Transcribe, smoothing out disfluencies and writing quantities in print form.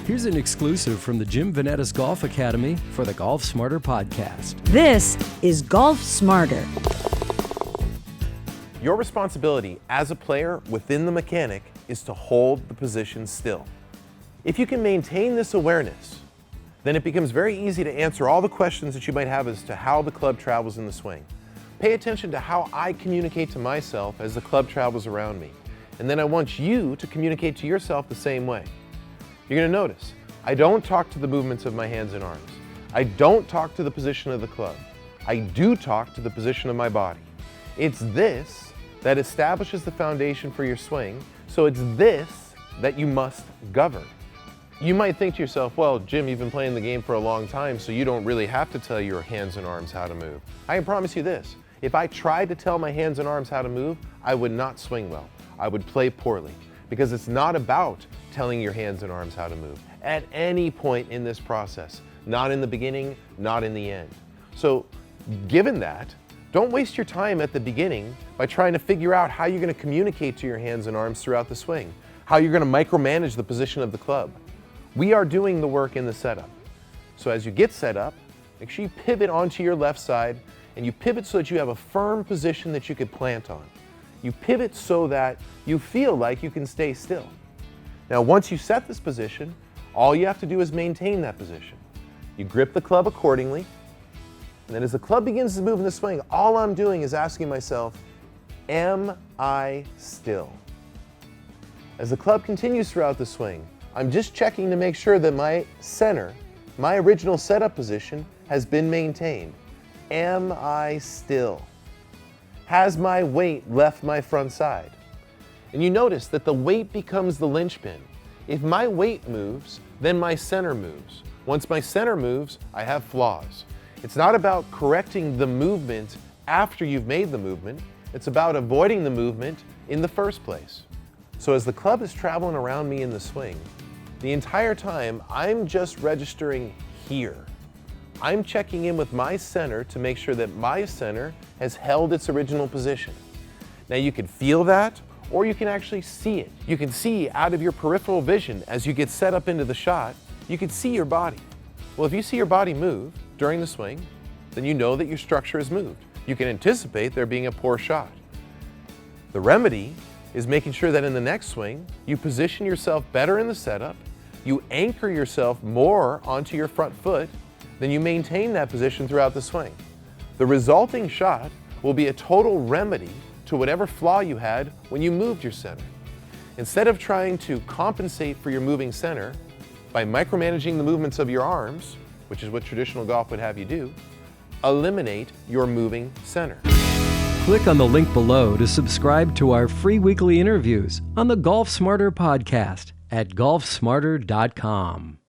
Here's an exclusive from the Jim Venetos Golf Academy for the Golf Smarter podcast. This is Golf Smarter. Your responsibility as a player within the mechanic is to hold the position still. If you can maintain this awareness, then it becomes very easy to answer all the questions that you might have as to how the club travels in the swing. Pay attention to how I communicate to myself as the club travels around me. And then I want you to communicate to yourself the same way. You're going to notice, I don't talk to the movements of my hands and arms. I don't talk to the position of the club. I do talk to the position of my body. It's this that establishes the foundation for your swing, so it's this that you must govern. You might think to yourself, well, Jim, you've been playing the game for a long time, so you don't really have to tell your hands and arms how to move. I can promise you this, if I tried to tell my hands and arms how to move, I would not swing well. I would play poorly, because it's not about telling your hands and arms how to move at any point in this process, not in the beginning, not in the end. So given that, don't waste your time at the beginning by trying to figure out how you're going to communicate to your hands and arms throughout the swing, how you're going to micromanage the position of the club. We are doing the work in the setup. So as you get set up, make sure you pivot onto your left side, and you pivot so that you have a firm position that you could plant on. You pivot so that you feel like you can stay still. Now, once you set this position, all you have to do is maintain that position. You grip the club accordingly, and then as the club begins to move in the swing, all I'm doing is asking myself, am I still? As the club continues throughout the swing, I'm just checking to make sure that my center, my original setup position, has been maintained. Am I still? Has my weight left my front side? And you notice that the weight becomes the linchpin. If my weight moves, then my center moves. Once my center moves, I have flaws. It's not about correcting the movement after you've made the movement. It's about avoiding the movement in the first place. So as the club is traveling around me in the swing, the entire time I'm just registering here. I'm checking in with my center to make sure that my center has held its original position. Now you can feel that, or you can actually see it. You can see out of your peripheral vision as you get set up into the shot, you can see your body. Well, if you see your body move during the swing, then you know that your structure has moved. You can anticipate there being a poor shot. The remedy is making sure that in the next swing, you position yourself better in the setup, you anchor yourself more onto your front foot, then you maintain that position throughout the swing. The resulting shot will be a total remedy to whatever flaw you had when you moved your center. Instead of trying to compensate for your moving center by micromanaging the movements of your arms, which is what traditional golf would have you do, eliminate your moving center. Click on the link below to subscribe to our free weekly interviews on the Golf Smarter podcast at golfsmarter.com.